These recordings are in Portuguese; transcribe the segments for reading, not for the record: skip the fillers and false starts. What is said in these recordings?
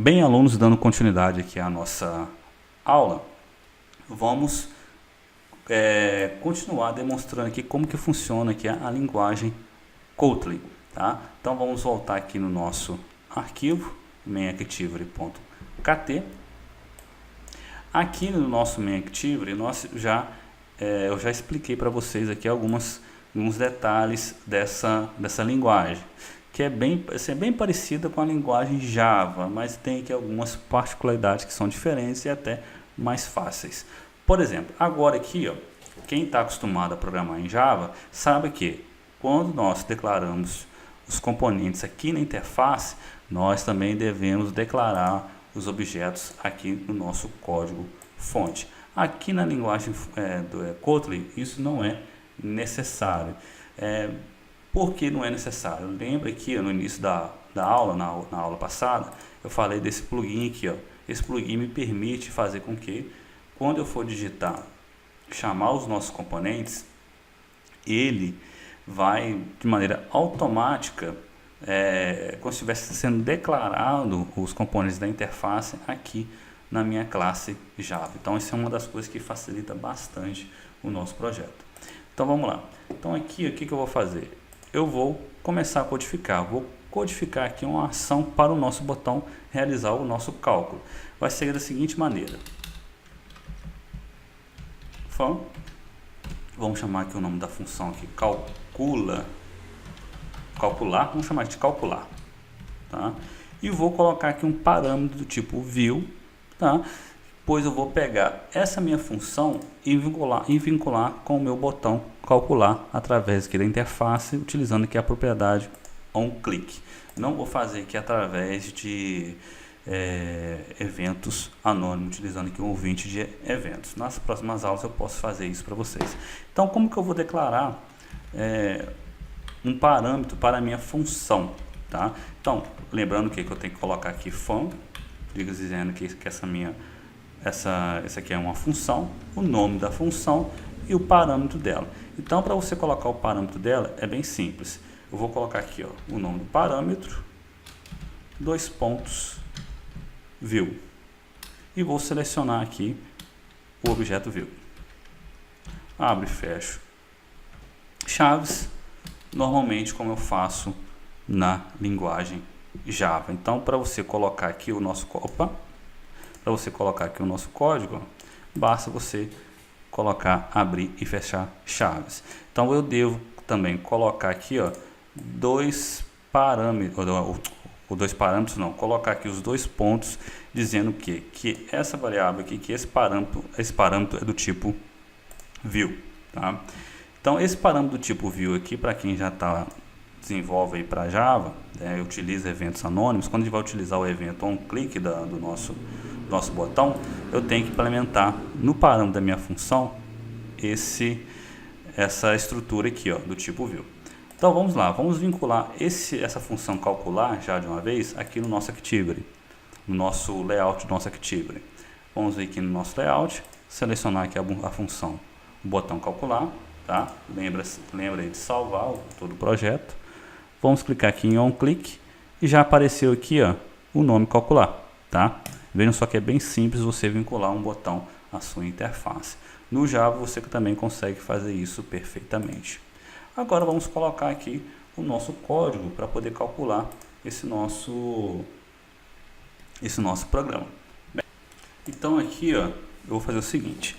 Bem, alunos, dando continuidade aqui à nossa aula, vamos continuar demonstrando aqui como que funciona aqui a linguagem Kotlin, tá? Então vamos voltar aqui no nosso arquivo mainActivity.kt. Aqui no nosso mainActivity eu já expliquei para vocês aqui alguns detalhes dessa linguagem, que é bem parecida com a linguagem Java, mas tem aqui algumas particularidades que são diferentes e até mais fáceis. Por exemplo, agora aqui, ó, quem está acostumado a programar em Java sabe que quando nós declaramos os componentes aqui na interface, nós também devemos declarar os objetos aqui no nosso código fonte. Aqui na linguagem do Kotlin isso não é necessário. Por que não é necessário? Lembra que no início da aula, na aula passada, eu falei desse plugin aqui, ó. Esse plugin me permite fazer com que, quando eu for digitar, chamar os nossos componentes, ele vai de maneira automática, como se estivesse sendo declarado os componentes da interface aqui na minha classe Java. Então, isso é uma das coisas que facilita bastante o nosso projeto. Então, vamos lá. Então, aqui, o que eu vou fazer? Eu vou começar a codificar. Vou codificar aqui uma ação para o nosso botão realizar o nosso cálculo. Vai ser da seguinte maneira. Vamos chamar aqui o nome da função aqui, calcular, vamos chamar de calcular, tá? E vou colocar aqui um parâmetro do tipo view, tá? Pois eu vou pegar essa minha função e vincular com o meu botão calcular através aqui da interface, utilizando aqui a propriedade onClick. Não vou fazer aqui através de eventos anônimos, utilizando aqui um ouvinte de eventos. Nas próximas aulas eu posso fazer isso para vocês. Então, como que eu vou declarar um parâmetro para a minha função, tá? Então, lembrando que eu tenho que colocar aqui fun, dizendo que essa aqui é uma função, o nome da função e o parâmetro dela. Então, para você colocar o parâmetro dela, é bem simples. Eu vou colocar aqui, ó, o nome do parâmetro, view, e vou selecionar aqui o objeto view. Abro e fecho chaves, normalmente como eu faço na linguagem Java. Então, para você colocar aqui o nosso código, basta você colocar abrir e fechar chaves. Então, eu devo também colocar aqui, ó, colocar aqui os dois pontos dizendo que essa variável aqui, que esse parâmetro é do tipo view, tá? Então, esse parâmetro do tipo view aqui, para quem já desenvolve aí para Java, utiliza eventos anônimos, quando a gente vai utilizar o evento onClick do nosso botão, eu tenho que implementar no parâmetro da minha função essa estrutura aqui, ó, do tipo view. Então vamos lá, vamos vincular essa função calcular já de uma vez aqui no nosso Activity, no nosso layout do nosso Activity. Vamos vir aqui no nosso layout, selecionar aqui a função, o botão calcular, tá? Lembra aí de salvar todo o projeto. Vamos clicar aqui em onClick e já apareceu aqui, ó, o nome calcular, tá? Vejam só que é bem simples você vincular um botão à sua interface. No Java você também consegue fazer isso perfeitamente. Agora vamos colocar aqui o nosso código para poder calcular esse nosso programa. Bem, então aqui, ó, eu vou fazer o seguinte,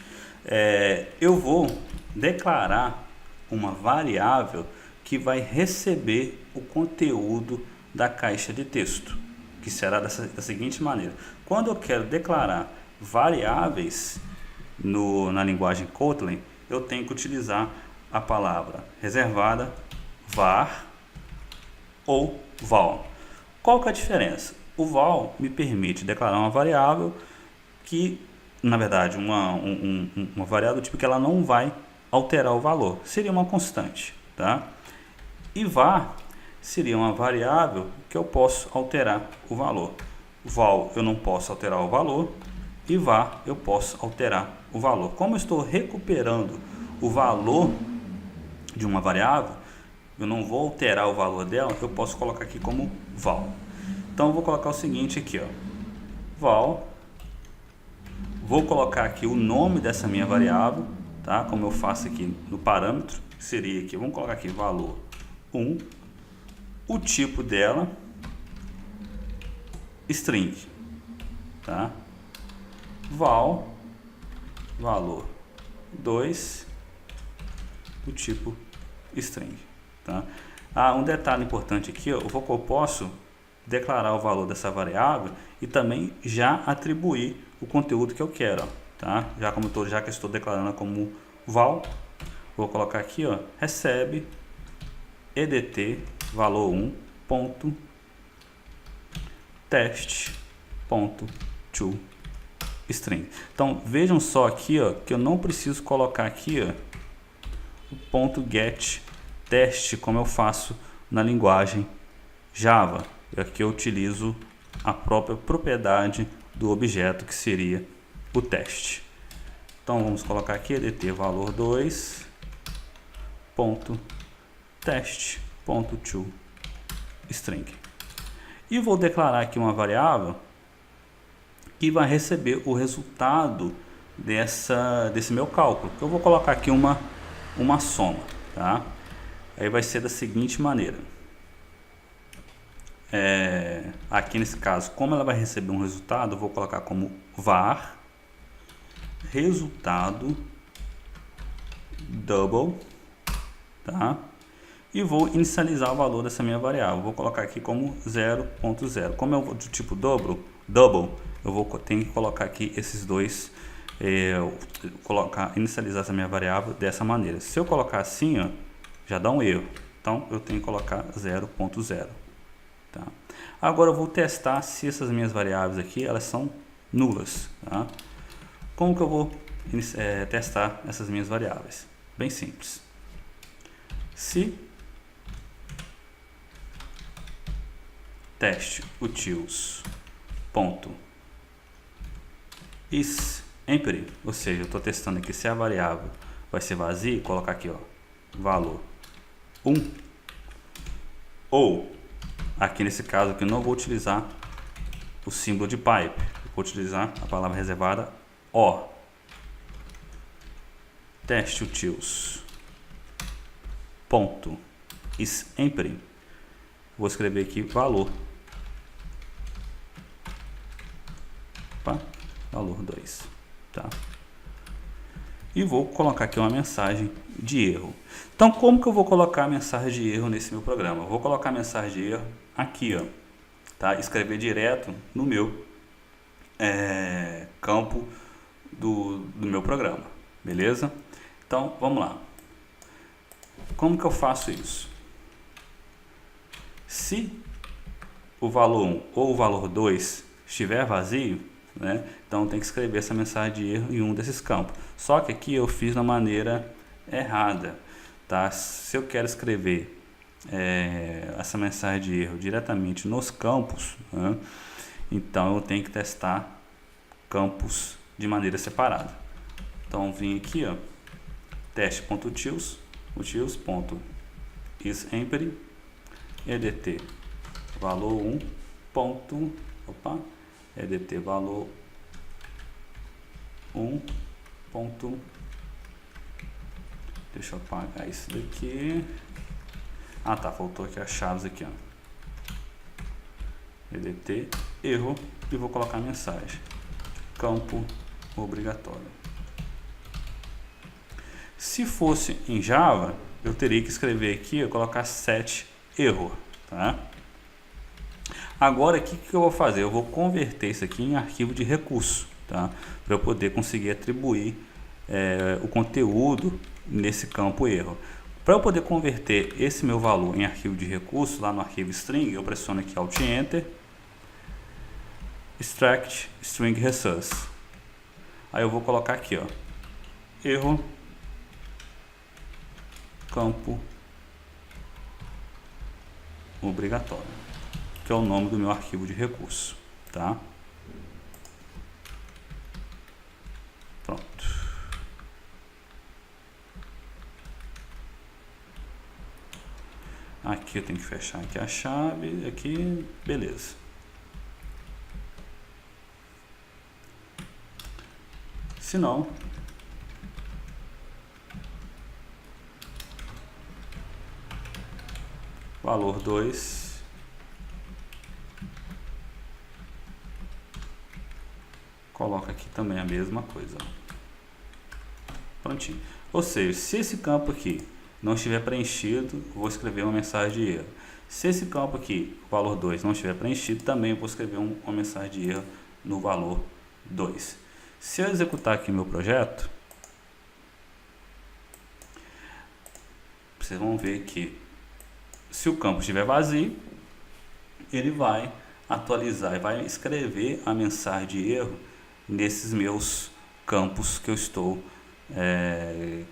eu vou declarar uma variável que vai receber o conteúdo da caixa de texto, que será da seguinte maneira. Quando eu quero declarar variáveis na linguagem Kotlin, eu tenho que utilizar a palavra reservada, var ou val. Qual que é a diferença? O val me permite declarar uma variável que, na verdade, uma variável do tipo que ela não vai alterar o valor. Seria uma constante, tá? E var seria uma variável que eu posso alterar o valor. Val eu não posso alterar o valor e var eu posso alterar o valor. Como eu estou recuperando o valor de uma variável, eu não vou alterar o valor dela, eu posso colocar aqui como val. Então eu vou colocar o seguinte aqui, ó, val, vou colocar aqui o nome dessa minha variável, tá? Como eu faço aqui no parâmetro, seria aqui, vamos colocar aqui valor 1, o tipo dela, string, tá? Val, valor 2, o tipo string, tá? Um detalhe importante aqui, eu posso declarar o valor dessa variável e também já atribuir o conteúdo que eu quero, tá? Já que eu estou declarando como val, vou colocar aqui, ó, recebe edt valor 1 ponto teste ponto to string. Então vejam só aqui, ó, que eu não preciso colocar aqui, ó, o ponto get teste como eu faço na linguagem Java. Aqui eu utilizo a própria propriedade do objeto, que seria o teste. Então vamos colocar aqui edt valor 2 ponto teste ponto to string, e vou declarar aqui uma variável que vai receber o resultado desse meu cálculo. Eu vou colocar aqui uma soma, tá? Aí vai ser da seguinte maneira. Aqui nesse caso, como ela vai receber um resultado, eu vou colocar como var resultado double, tá? E vou inicializar o valor dessa minha variável. Vou colocar aqui como 0.0. Como é do tipo double, tenho que colocar aqui esses dois, inicializar essa minha variável dessa maneira. Se eu colocar assim, ó, já dá um erro. Então eu tenho que colocar 0.0. Tá? Agora eu vou testar se essas minhas variáveis aqui elas são nulas. Tá? Como que eu vou testar essas minhas variáveis? Bem simples. Se teste utils ponto isEmpty, ou seja, eu estou testando aqui se a variável vai ser vazia, colocar aqui, ó, valor 1, ou aqui nesse caso aqui eu não vou utilizar o símbolo de pipe, vou utilizar a palavra reservada OR. Teste utils ponto isEmpty, vou escrever aqui valor, valor 2, tá? E vou colocar aqui uma mensagem de erro. Então, como que eu vou colocar a mensagem de erro nesse meu programa? Eu vou colocar a mensagem de erro aqui, ó, tá? Escrever direto no meu campo do meu programa, beleza? Então, vamos lá. Como que eu faço isso? Se o valor 1 ou o valor 2 estiver vazio, né, então tem que escrever essa mensagem de erro em um desses campos. Só que aqui eu fiz da maneira errada, tá? Se eu quero escrever essa mensagem de erro diretamente nos campos, né, então eu tenho que testar campos de maneira separada. Então vim aqui, ó, teste.utils.isEmpty edt valor 1 ponto, edt valor 1 ponto, deixa eu apagar isso daqui, tá, faltou aqui as chaves aqui, ó, edt erro, e vou colocar a mensagem campo obrigatório. Se fosse em Java, eu teria que escrever aqui, colocar set error, tá? Agora, o que eu vou fazer? Eu vou converter isso aqui em arquivo de recurso, tá? Para eu poder conseguir atribuir o conteúdo nesse campo erro. Para eu poder converter esse meu valor em arquivo de recurso, lá no arquivo string, eu pressiono aqui Alt Enter, extract string resource. Aí eu vou colocar aqui, ó, erro campo obrigatório, que é o nome do meu arquivo de recurso, tá? Pronto. Aqui eu tenho que fechar aqui a chave, aqui, beleza. Se não, valor 2, coloca aqui também a mesma coisa. Prontinho. Ou seja, se esse campo aqui não estiver preenchido, vou escrever uma mensagem de erro. Se esse campo aqui, o valor 2, não estiver preenchido, também vou escrever uma mensagem de erro no valor 2. Se eu executar aqui meu projeto, vocês vão ver que se o campo estiver vazio, ele vai atualizar e vai escrever a mensagem de erro nesses meus campos que eu estou,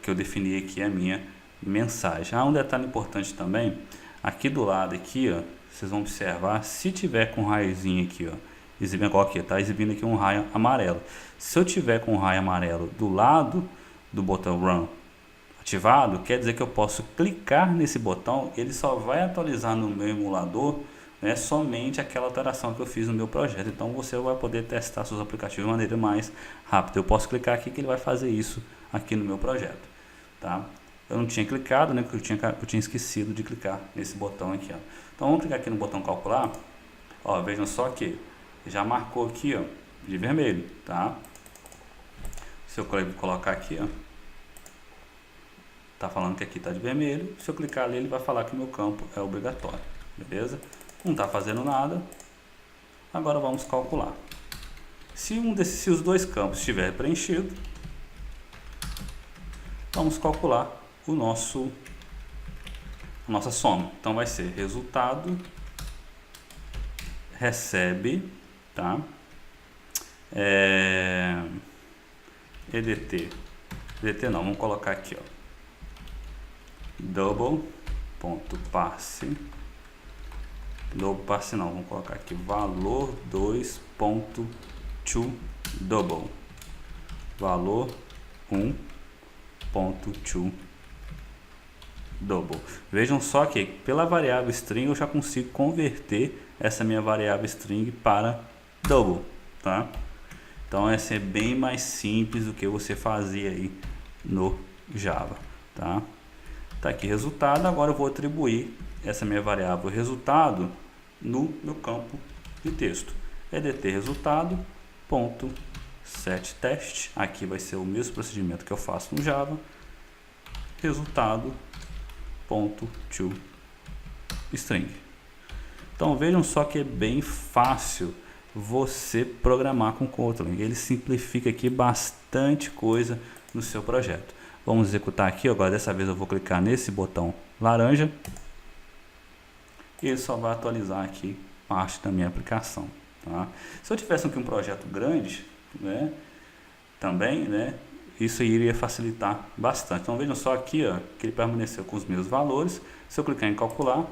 que eu defini aqui a minha mensagem. Um detalhe importante também, aqui do lado aqui, ó, vocês vão observar, se tiver com um raiozinho aqui, ó, exibindo igual aqui, tá exibindo aqui um raio amarelo. Se eu tiver com um raio amarelo do lado do botão Run ativado, quer dizer que eu posso clicar nesse botão, ele só vai atualizar no meu emulador, né, somente aquela alteração que eu fiz no meu projeto. Então você vai poder testar seus aplicativos de maneira mais rápida. Eu posso clicar aqui que ele vai fazer isso aqui no meu projeto, tá? Eu não tinha clicado, né, porque eu tinha esquecido de clicar nesse botão aqui, ó. Então vamos clicar aqui no botão calcular, ó, vejam só que já marcou aqui, ó, de vermelho, tá? Se eu colocar aqui, ó, tá falando que aqui tá de vermelho. Se eu clicar ali, ele vai falar que o meu campo é obrigatório, beleza? Não tá fazendo nada. Agora vamos calcular. Se os dois campos estiver preenchido, vamos calcular a nossa soma. Então vai ser resultado recebe, tá? EDT não, vamos colocar aqui, ó, double.parse não, vamos colocar aqui valor 2.toDouble, valor 1.toDouble. Vejam só que pela variável string eu já consigo converter essa minha variável string para double, tá? Então essa é bem mais simples do que você fazia aí no Java, tá? Tá aqui resultado. Agora eu vou atribuir essa minha variável resultado no meu campo de texto. EDT resultado ponto setTest. Aqui vai ser o mesmo procedimento que eu faço no Java. Resultado ponto toString. Então vejam só que é bem fácil você programar com Kotlin. Ele simplifica aqui bastante coisa no seu projeto. Vamos executar aqui. Agora dessa vez eu vou clicar nesse botão laranja e ele só vai atualizar aqui parte da minha aplicação, tá? Se eu tivesse aqui um projeto grande, né, também, né, isso iria facilitar bastante. Então vejam só aqui, ó, que ele permaneceu com os mesmos valores. Se eu clicar em calcular,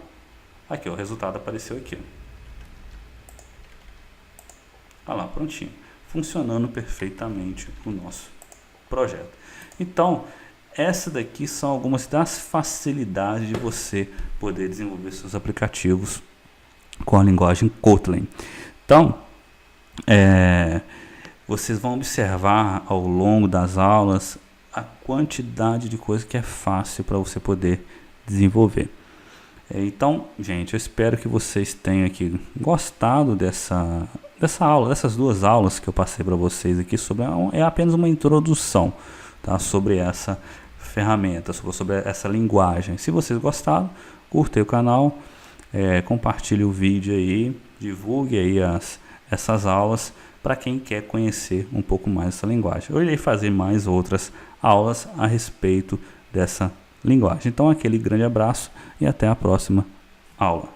aqui ó, o resultado apareceu aqui, olha lá, prontinho, funcionando perfeitamente o nosso projeto. Então essa daqui são algumas das facilidades de você poder desenvolver seus aplicativos com a linguagem Kotlin. Então vocês vão observar ao longo das aulas a quantidade de coisa que é fácil para você poder desenvolver. Então, gente, eu espero que vocês tenham aqui gostado dessa aula, dessas duas aulas que eu passei para vocês aqui sobre, é apenas uma introdução, tá, sobre essa ferramenta, sobre essa linguagem. Se vocês gostaram, curta aí o canal, compartilhe o vídeo aí, divulgue aí essas aulas para quem quer conhecer um pouco mais essa linguagem. Eu irei fazer mais outras aulas a respeito dessa linguagem. Então aquele grande abraço e até a próxima aula.